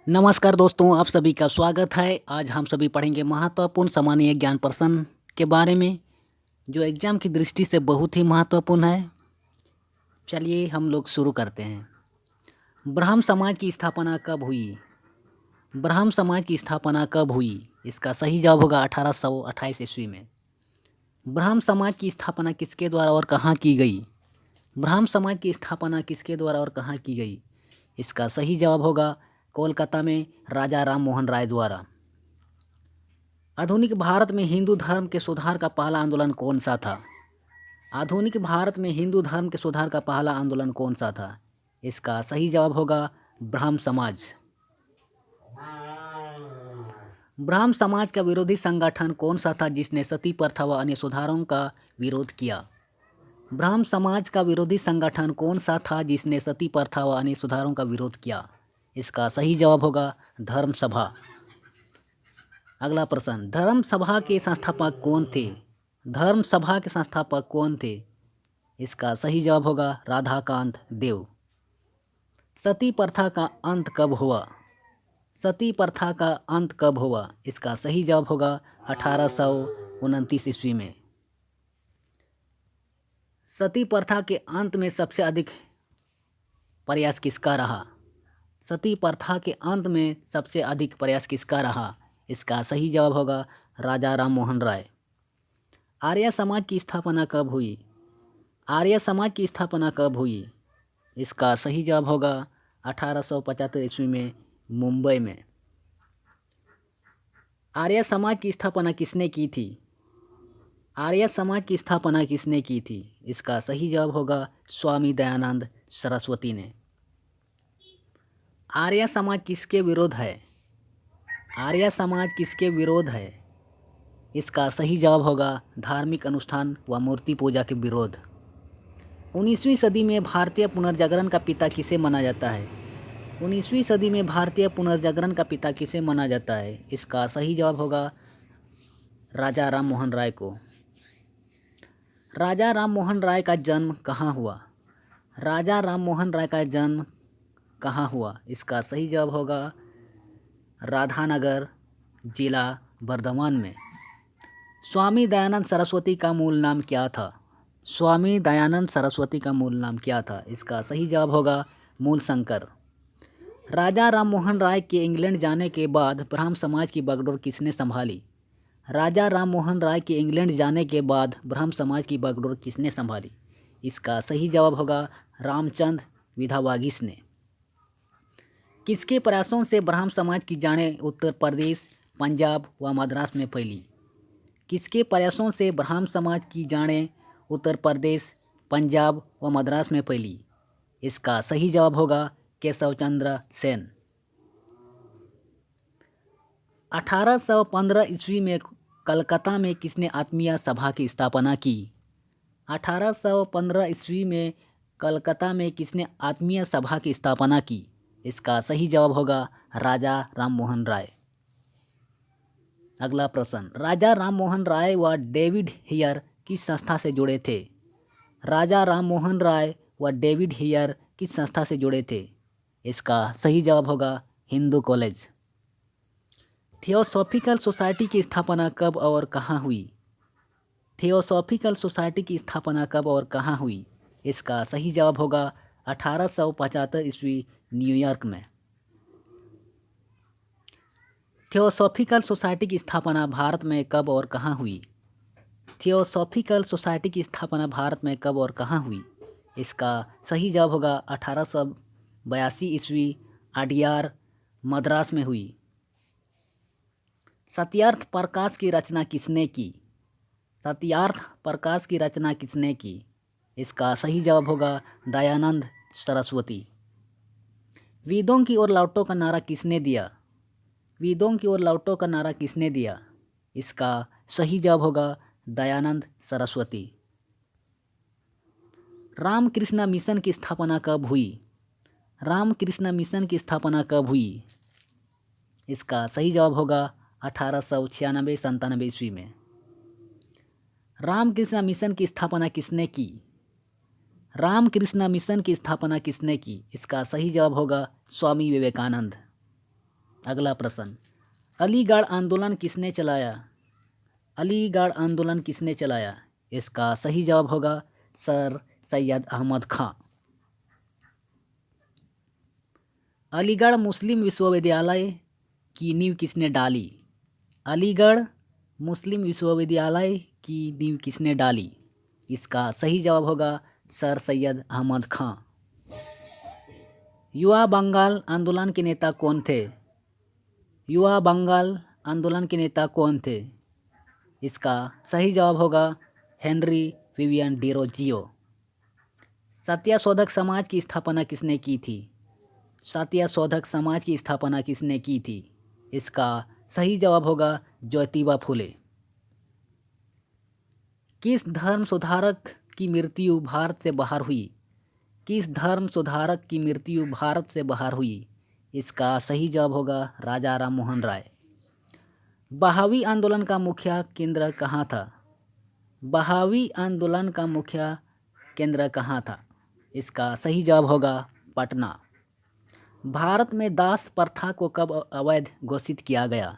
नमस्कार दोस्तों, आप सभी का स्वागत है। आज हम सभी पढ़ेंगे महत्वपूर्ण सामान्य ज्ञान प्रश्न के बारे में, जो एग्जाम की दृष्टि से बहुत ही महत्वपूर्ण है। चलिए हम लोग शुरू करते हैं। ब्राह्म समाज की स्थापना कब हुई? ब्राह्म समाज की स्थापना कब हुई? इसका सही जवाब होगा 1828 ईस्वी में। ब्राह्म समाज की स्थापना किसके द्वारा और कहाँ की गई? ब्राह्म समाज की स्थापना किसके द्वारा और कहाँ की गई? इसका सही जवाब होगा कोलकाता में राजा राम मोहन राय द्वारा। आधुनिक भारत में हिंदू धर्म के सुधार का पहला आंदोलन कौन सा था? आधुनिक भारत में हिंदू धर्म के सुधार का पहला आंदोलन कौन सा था? इसका सही जवाब होगा ब्राह्म समाज। ब्राह्म समाज का विरोधी संगठन कौन सा था जिसने सती प्रथा व अन्य सुधारों का विरोध किया? ब्राह्म समाज का विरोधी संगठन कौन सा था जिसने सती प्रथा व अन्य सुधारों का विरोध किया? इसका सही जवाब होगा धर्म सभा। अगला प्रश्न, धर्म सभा के संस्थापक कौन थे? धर्म सभा के संस्थापक कौन थे? इसका सही जवाब होगा राधाकांत देव। सती प्रथा का अंत कब हुआ? सती प्रथा का अंत कब हुआ? इसका सही जवाब होगा 1829 ईस्वी में। सती प्रथा के अंत में सबसे अधिक प्रयास किसका रहा? सती प्रथा के अंत में सबसे अधिक प्रयास किसका रहा? इसका सही जवाब होगा राजा राम मोहन राय। आर्य समाज की स्थापना कब हुई? आर्य समाज की स्थापना कब हुई? इसका सही जवाब होगा 1875 ईस्वी में मुंबई में। आर्य समाज की स्थापना किसने की थी? आर्य समाज की स्थापना किसने की थी? इसका सही जवाब होगा स्वामी दयानंद सरस्वती ने। आर्य समाज किसके विरोध है? आर्य समाज किसके विरोध है? इसका सही जवाब होगा धार्मिक अनुष्ठान व मूर्ति पूजा के विरोध। 19वीं सदी में भारतीय पुनर्जागरण का पिता किसे माना जाता है? 19वीं सदी में भारतीय पुनर्जागरण का पिता किसे माना जाता है? इसका सही जवाब होगा राजा राम मोहन राय को। राजा राम मोहन राय का जन्म कहाँ हुआ? राजा राम मोहन राय का जन्म कहाँ हुआ? इसका सही जवाब होगा राधानगर जिला बर्धमान में। स्वामी दयानंद सरस्वती का मूल नाम क्या था? स्वामी दयानंद सरस्वती का मूल नाम क्या था? इसका सही जवाब होगा मूलशंकर। राजा राम मोहन राय के इंग्लैंड जाने के बाद ब्राह्म समाज की बागडोर किसने संभाली? राजा राम मोहन राय के इंग्लैंड जाने के बाद ब्राह्म समाज की बागडोर किसने संभाली? इसका सही जवाब होगा रामचंद विधावागीश ने। किसके प्रयासों से ब्राह्म समाज की जानें उत्तर प्रदेश, पंजाब व मद्रास में फैली? किसके प्रयासों से ब्राह्म समाज की जानें उत्तर प्रदेश, पंजाब व मद्रास में फैली? इसका सही जवाब होगा केशव चंद्र सेन। 1815 ईस्वी में कलकत्ता में किसने आत्मीय सभा की स्थापना की? 1815 ईस्वी में कलकत्ता में किसने आत्मीय सभा की स्थापना की? इसका सही जवाब होगा राजा राम मोहन राय। अगला प्रश्न, राजा राम मोहन राय व डेविड हियर किस संस्था से जुड़े थे? राजा राम मोहन राय व डेविड हियर किस संस्था से जुड़े थे? इसका सही जवाब होगा हिंदू कॉलेज। थियोसॉफिकल सोसाइटी की स्थापना कब और कहाँ हुई? थियोसॉफिकल सोसाइटी की स्थापना कब और कहाँ हुई? इसका सही जवाब होगा 1875 ईस्वी न्यूयॉर्क में। थियोसॉफिकल सोसाइटी की स्थापना भारत में कब और कहाँ हुई? थियोसॉफिकल सोसाइटी की स्थापना भारत में कब और कहाँ हुई? इसका सही जवाब होगा 1882 ईस्वी अडियार मद्रास में हुई। सत्यार्थ प्रकाश की रचना किसने की? सत्यार्थ प्रकाश की रचना किसने की? इसका सही जवाब होगा दयानंद सरस्वती। वेदों की ओर लौटो का नारा किसने दिया? वेदों की ओर लौटो का नारा किसने दिया? इसका सही जवाब होगा दयानंद सरस्वती। रामकृष्ण मिशन की स्थापना कब हुई? रामकृष्ण मिशन की स्थापना कब हुई? इसका सही जवाब होगा 1896-97 ईस्वी में। रामकृष्ण मिशन की स्थापना किसने की? रामकृष्ण मिशन की स्थापना किसने की? इसका सही जवाब होगा स्वामी विवेकानंद। अगला प्रश्न, अलीगढ़ आंदोलन किसने चलाया? अलीगढ़ आंदोलन किसने चलाया? इसका सही जवाब होगा सर सैयद अहमद खां। अलीगढ़ मुस्लिम विश्वविद्यालय की नींव किसने डाली? अलीगढ़ मुस्लिम विश्वविद्यालय की नींव किसने डाली? इसका सही जवाब होगा सर सैयद अहमद खां। युवा बंगाल आंदोलन के नेता कौन थे? युवा बंगाल आंदोलन के नेता कौन थे? इसका सही जवाब होगा हेनरी विवियन डिरोजियो। सत्यशोधक समाज की स्थापना किसने की थी? सत्यशोधक समाज की स्थापना किसने की थी? इसका सही जवाब होगा ज्योतिबा फुले। किस धर्म सुधारक की मृत्यु भारत से बाहर हुई? किस धर्म सुधारक की मृत्यु भारत से बाहर हुई? इसका सही जवाब होगा राजा राम मोहन राय। बहावी आंदोलन का मुख्य केंद्र कहाँ था? बहावी आंदोलन का मुख्य केंद्र कहाँ था? इसका सही जवाब होगा पटना। भारत में दास प्रथा को कब अवैध घोषित किया गया?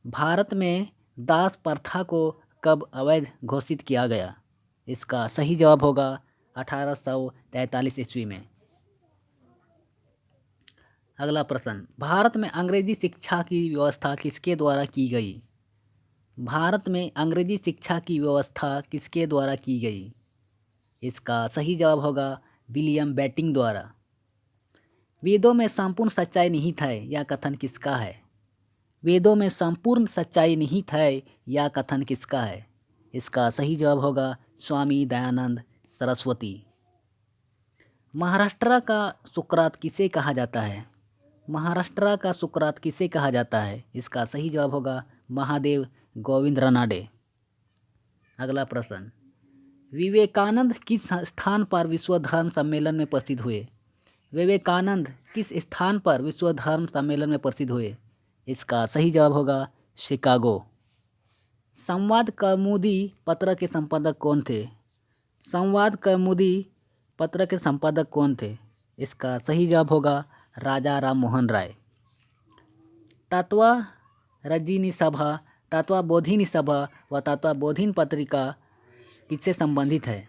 भारत में दास प्रथा को कब अवैध घोषित किया गया? इसका सही जवाब होगा 1843 ईस्वी में। अगला प्रश्न, भारत में अंग्रेजी शिक्षा की व्यवस्था किसके द्वारा की गई? भारत में अंग्रेजी शिक्षा की व्यवस्था किसके द्वारा की गई? इसका सही जवाब होगा विलियम बेंटिंक द्वारा। वेदों में संपूर्ण सच्चाई निहित है, यह कथन किसका है? वेदों में संपूर्ण सच्चाई निहित है, यह कथन किसका है? इसका सही जवाब होगा स्वामी दयानंद सरस्वती। महाराष्ट्र का सुकरात किसे कहा जाता है? महाराष्ट्र का सुकरात किसे कहा जाता है? इसका सही जवाब होगा महादेव गोविंद रानडे। अगला प्रश्न, विवेकानंद किस स्थान पर विश्व धर्म सम्मेलन में उपस्थित हुए? विवेकानंद किस स्थान पर विश्व धर्म सम्मेलन में प्रसिद्ध हुए? इसका सही जवाब होगा शिकागो। संवाद कौमुदी पत्र के संपादक कौन थे? संवाद कौमुदी पत्र के संपादक कौन थे? इसका सही जवाब होगा राजा राम मोहन राय। तत्वरजनी सभा, तत्वबोधिनी सभा व तत्वबोधिनी पत्रिका किससे संबंधित है?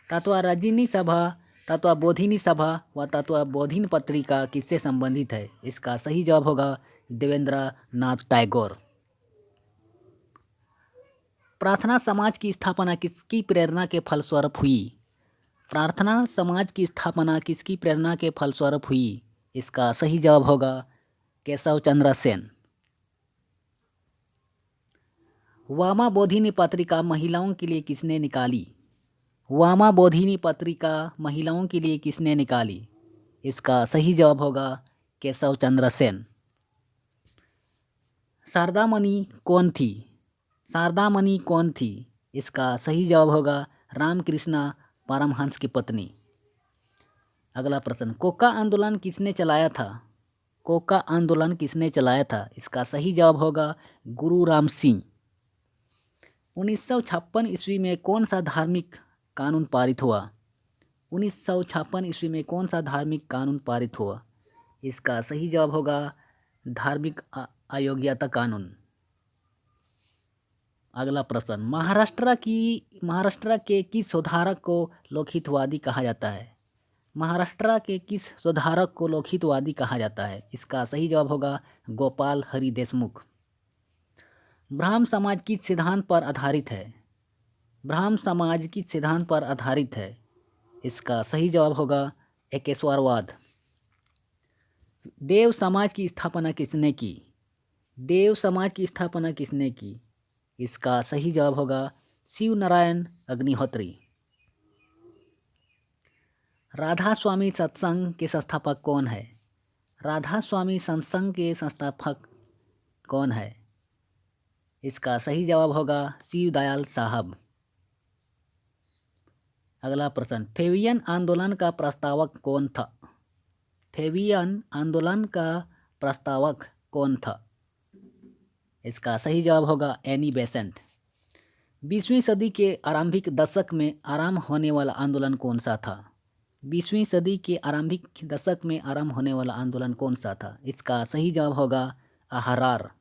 तत्वरजनी सभा, तत्वबोधिनी सभा व तत्वबोधिनी पत्रिका किससे संबंधित है? इसका सही जवाब होगा देवेंद्र नाथ टैगोर। प्रार्थना समाज की स्थापना किसकी प्रेरणा के फलस्वरूप हुई? प्रार्थना समाज की स्थापना किसकी प्रेरणा के फलस्वरूप हुई? इसका सही जवाब होगा केशव चंद्र सेन। वामा बोधिनी पत्रिका महिलाओं के लिए किसने निकाली? वामा बोधिनी पत्रिका महिलाओं के लिए किसने निकाली? इसका सही जवाब होगा केशव चंद्र सेन। शारदामणि कौन थी? शारदामणि कौन थी? इसका सही जवाब होगा रामकृष्ण परमहंस की पत्नी। अगला प्रश्न, कोका आंदोलन किसने चलाया था? कोका आंदोलन किसने चलाया था? इसका सही जवाब होगा गुरु राम सिंह। 1956 ईस्वी में कौन सा धार्मिक कानून पारित हुआ? 1956 ईस्वी में कौन सा धार्मिक कानून पारित हुआ? इसका सही जवाब होगा धार्मिक अयोग्यता कानून। अगला प्रश्न, महाराष्ट्र के किस सुधारक को लोकहितवादी कहा जाता है? महाराष्ट्र के किस सुधारक को लोकहितवादी कहा जाता है? इसका सही जवाब होगा गोपाल हरि देशमुख। ब्राह्म समाज किस सिद्धांत पर आधारित है? ब्राह्म समाज किस सिद्धांत पर आधारित है? इसका सही जवाब होगा एकेश्वरवाद। देव समाज की स्थापना किसने की? देव समाज की स्थापना किसने की? इसका सही जवाब होगा शिव नारायण अग्निहोत्री। राधा स्वामी सत्संग के संस्थापक कौन है? राधा स्वामी सत्संग के संस्थापक कौन है? इसका सही जवाब होगा शिव दयाल साहब। अगला प्रश्न, फेबियन आंदोलन का प्रस्तावक कौन था? फेबियन आंदोलन का प्रस्तावक कौन था? इसका सही जवाब होगा एनी बेसेंट। 20वीं सदी के आरंभिक दशक में आरंभ होने वाला आंदोलन कौन सा था? 20वीं सदी के आरंभिक दशक में आरंभ होने वाला आंदोलन कौन सा था? इसका सही जवाब होगा अहरार।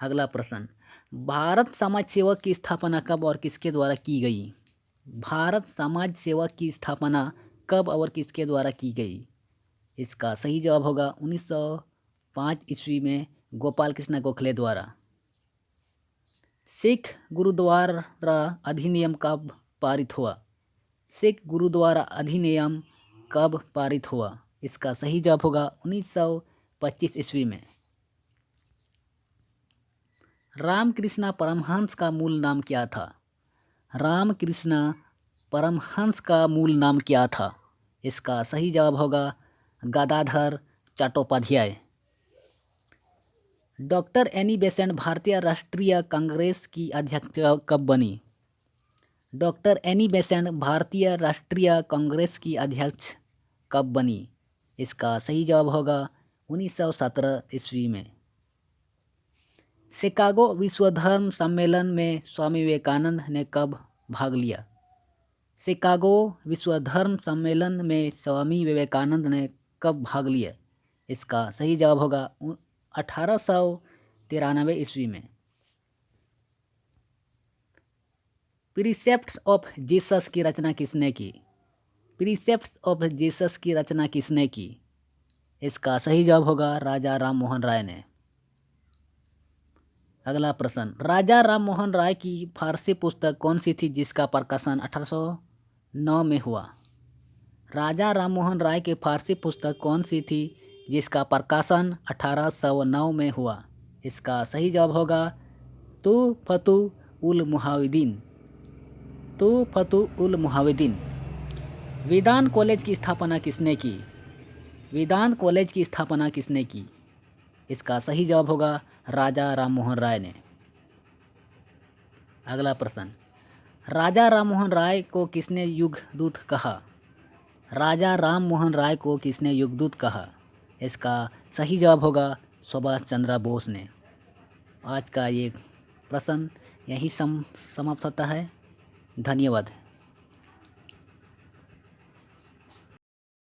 अगला प्रश्न, भारत समाज सेवक की स्थापना कब और किसके द्वारा की गई? भारत समाज सेवक की स्थापना कब और किसके द्वारा की गई? इसका सही जवाब होगा 1905 ईस्वी में गोपाल कृष्ण गोखले द्वारा। सिख गुरुद्वारा अधिनियम कब पारित हुआ? सिख गुरुद्वारा अधिनियम कब पारित हुआ? इसका सही जवाब होगा 1925 ईस्वी में। रामकृष्ण परमहंस का मूल नाम क्या था? रामकृष्ण परमहंस का मूल नाम क्या था? इसका सही जवाब होगा Gadadhar Chattopadhyay. Doctor Annie Besant भारतीय राष्ट्रीय कांग्रेस की अध्यक्ष कब बनी? डॉक्टर एनी बेसेंट भारतीय राष्ट्रीय कांग्रेस की अध्यक्ष कब बनी? इसका सही जवाब होगा 1917 ईस्वी में। शिकागो विश्व धर्म सम्मेलन में स्वामी विवेकानंद ने कब भाग लिया? शिकागो विश्व धर्म सम्मेलन में स्वामी विवेकानंद ने कब भाग लिया? इसका सही जवाब होगा 1893 ईस्वी में। प्रीसेप्ट्स ऑफ जीसस की रचना किसने की? प्रीसेप्ट्स ऑफ जीसस की रचना किसने की? इसका सही जवाब होगा राजा राम मोहन राय ने। अगला प्रश्न, राजा राम मोहन राय की फारसी पुस्तक कौन सी थी जिसका प्रकाशन 1809 में हुआ? राजा राम मोहन राय की फारसी पुस्तक कौन सी थी जिसका प्रकाशन 1809 में हुआ? इसका सही जवाब होगा तुहफतु उल मुहाविदीन। तुहफतु उल मुहाविदीन। विधान कॉलेज की स्थापना किसने की? विधान कॉलेज की स्थापना किसने की? इसका सही जवाब होगा राजा राम मोहन राय ने। अगला प्रश्न, राजा राम मोहन राय को किसने युगदूत कहा? राजा राम मोहन राय को किसने युगदूत कहा? इसका सही जवाब होगा सुभाष चंद्र बोस ने। आज का ये प्रश्न यही समाप्त होता है। धन्यवाद।